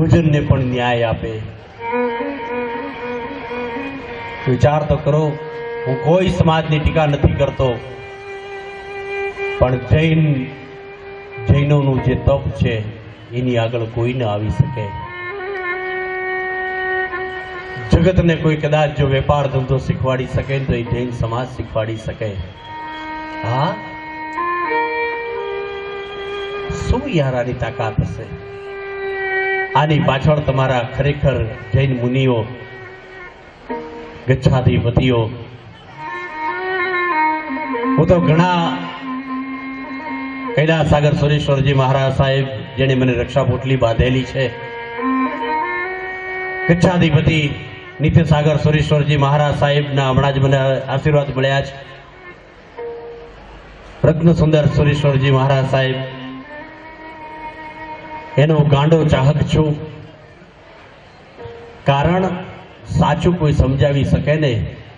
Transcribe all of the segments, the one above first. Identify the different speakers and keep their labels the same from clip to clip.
Speaker 1: ભોજનને પણ ન્યાય આપે. વિચાર તો કરો, હું કોઈ સમાજની ટીકા નથી કરતો, પણ જૈનોનું જે તપ છે એની આગળ કોઈ ન આવી શકે. જગતને કોઈ કદાચ જો વેપાર ધંધો શીખવાડી શકે તો એ જૈન સમાજ શીખવાડી શકે. હા, શું યાર આની તાકાત હશે? આની પાછળ તમારા ખરેખર જૈન મુનિઓ, ગચ્છાધિપતિઓ, હું તો ઘણા કૈલાસ સાગર સુરેશ્વરજી મહારાજ સાહેબ જેને મને રક્ષા પોટલી બાંધેલી છે, ગચ્છાધિપતિ નિત્ય સાગર સુરેશ્વરજી મહારાજ સાહેબના હમણાં જ મને આશીર્વાદ મળ્યા છે. રત્ન સુંદર સુરેશ્વરજી મહારાજ સાહેબ, એનો ગાંડો ચાહક છું. કારણ સાચું કોઈ સમજાવી શકે ને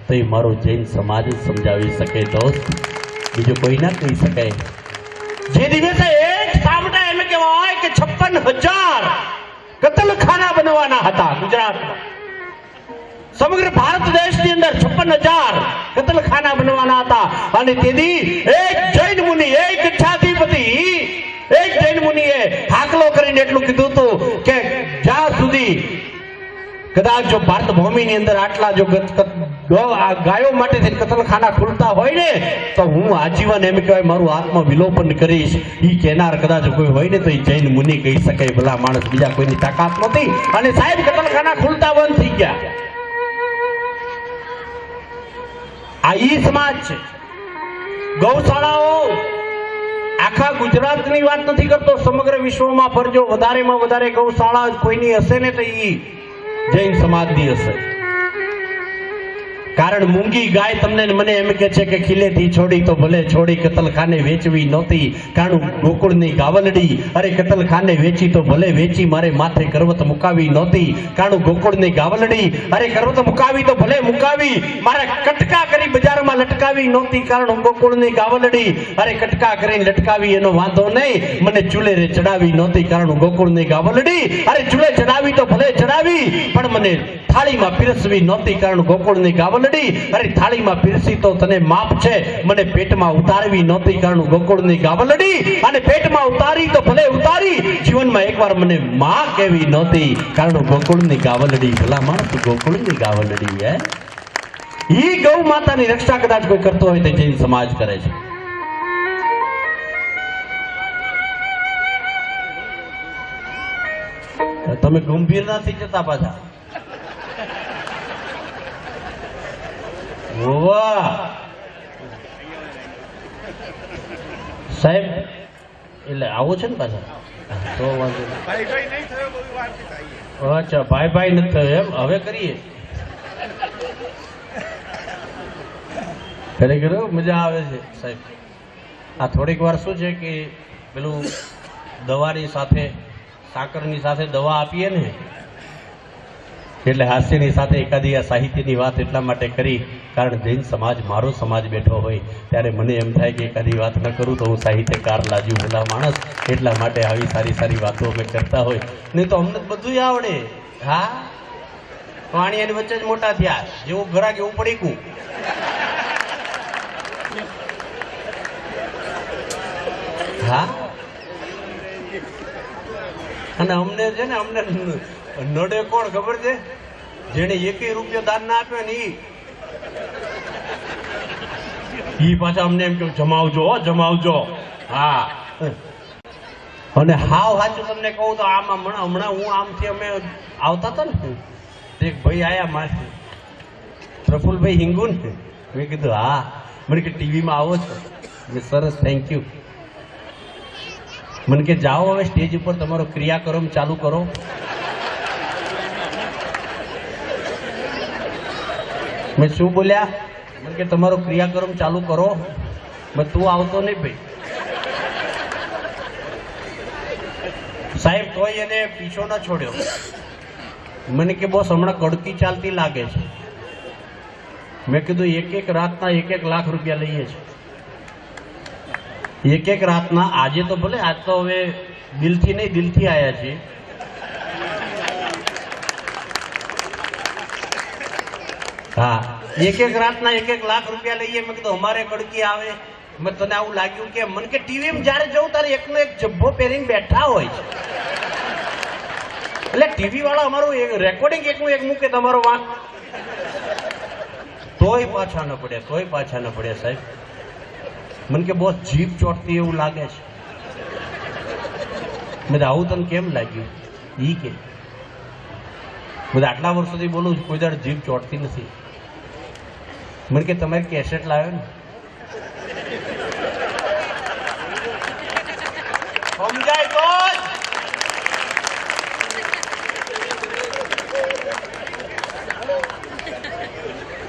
Speaker 1: તો એ મારો જૈન સમાજ જ સમજાવી શકે દોસ્ત, બીજું કોઈ ના કહી શકે. જે દિવસે એક સામટા એમ કહેવાય કે 56,000 કતલખાના બનવાના હતા ગુજરાતમાં. સમગ્ર ભારત દેશની અંદર 56,000 કતલખાના બનવાના હતા. અને તેથી એક જૈન મુનિ, એક ગચ્છાધિપતિ, એક જૈન મુનિએ હાકલો કરીને એટલું કીધું હતું કે જ્યાં સુધી કદાચ જો ભારત ભૂમિની અંદર આટલા જો ગાયો માટે કતલખાના ખુલતા હોય ને તો હું આજીવન એમ કહેવાય મારું આત્મ વિલોપન કરીશ. ઈ કહેનાર કદાચ કોઈ હોય ને તો એ જૈન મુનિ કહી શકે. ભલા માણસ, બીજા કોઈની તાકાત નથી. અને સાહેબ કતલખાના ખુલતા બંધ થઈ ગયા. આ ઈ સમાજ છે. ગૌશાળાઓ આખા ગુજરાતની વાત નથી કરતો, સમગ્ર વિશ્વમાં ફરજો, વધારેમાં વધારે ગૌશાળા કોઈની હશે ને તો ઈ જૈન સમાજની હશે. કારણ મૂંગી ગાય તમને મને એમ કે છે કે ખીલેથી છોડી તો ભલે છોડી, કતલખાને વેચવી નહોતી. કારણ ગોકુળની ગાવલડી, અરે કતલખાને વેચી તો ભલે વેચી, મારે માથે કરવત મુકાવી નહોતી. કારણ ગોકુળની ગાવલડી, અરે કરવત મુકાવી તો ભલે મુકાવી, મારે કટકા કરી બજારમાં લટકાવી નહોતી. કારણ ગોકુળની ગાવલડી, અરે કટકા કરીને લટકાવી એનો વાંધો નહીં, મને ચૂલે રે ચડાવી નહોતી. કારણ ગોકુળની ગાવલડી, અરે ચૂલે ચડાવી તો ભલે ચડાવી, પણ મને થાળીમાં પીરસવી નહોતી. કારણ ગોકુળની ગાવલડી, અરે થાળીમાં પીરસી તો તને માપ છે, મને પેટમાં ઉતારવી નહોતી. કારણ ગોકુળની ગાવલડી, અને પેટમાં ઉતારી તો ભલે ઉતારી, જીવનમાં એકવાર મને માં કહેવી નહોતી. કારણ ગોકુળની ગાવલડી. ભલા માણસ, ગોકુળની ગાવલડી હે. ઈ ગૌ માતાની રક્ષા કદાચ કોઈ કરતો હોય તો જૈન સમાજ કરે છે. તમે ગંભીર નથી જતા પાછા. સાહેબ એટલે આવો છે ને પાછા તો વાંધો. અચ્છા, ભાઈ નથી થયો એમ. હવે કરીએ. ખરેખર મજા આવે છે સાહેબ. આ થોડીક વાર શું છે કે પેલું દવાની સાથે, સાકરની સાથે દવા આપીએ ને, એટલે હાસ્યની સાથે એકાદી આ સાહિત્યની વાત એટલા માટે કરી કારણ જૈન સમાજ, મારો સમાજ બેઠો હોય ત્યારે મને એમ થાય કે એકાદી વાત ન કરું તો હું સાહિત્યકાર લાજુ ભલા માણસ. એટલા માટે આવી સારી સારી વાતો અમે કરતા હોય. નહીં તો અમને બધું આવડે. હા, પાણીની વચ્ચે જ મોટા થયા, જેવું ઘરાક એવું પડીકું. હા, અને અમને છે ને, અમને નડે કોણ ખબર છે? જેને 1 રૂપિયો દાન ના આપ્યો ને ઈ પાછા અમને એમ કે જમાવજો, જમાવજો. હા, અને હાવ સાચું તમને કહું તો આમ હમણાં હું આમથી અમે આવતા હતા ને, એક ભાઈ આયા મારથી, પ્રફુલભાઈ હિંગુ ને. મેં કીધું હા. મને કે ટીવીમાં આવો છો? મેં સરસ, થેન્ક યુ. મને કે જાઓ હવે સ્ટેજ ઉપર તમારો ક્રિયાક્રમ ચાલુ કરો. મેં શું બોલ્યા? મને કે તમારો ક્રિયાક્રમ ચાલુ કરો. મેં તું આવતો નહીં ભાઈ. સાહેબ તોય એને પીછો ના છોડ્યો. મને કે બોસ હમણાં કડકી ચાલતી લાગે છે. મેં કીધું એક રાતના 1 લાખ રૂપિયા લઈએ છીએ. એક રાતના. આજે તો ભલે, આજ તો હવે દિલથી નહીં, દિલથી આવ્યા છીએ. હા, એક એક રાતના 1-1 લાખ રૂપિયા લઈએ. મેં કીધું અમારે કડકી આવે. મેં તને આવું લાગ્યું કે મને કે ટીવીમાં જ્યારે જવું તારે એકનો એક જબ્બો પહેરીને બેઠા હોય છે. એટલે ટીવી વાળા અમારું એક રેકોર્ડિંગ એકનું એક મૂકે તમારો વાંક તોય પાછા ન પડે સાહેબ. મને કે બોસ જીભ ચોટતી એવું લાગે છે. મેં આવું તને કેમ લાગ્યું? ઈ કે બધા આટલા વર્ષોથી બોલું કોઈ દાડે જીભ ચોટતી નથી. મને કે તમે કેસેટ લાવ્યો ને સમજાય તો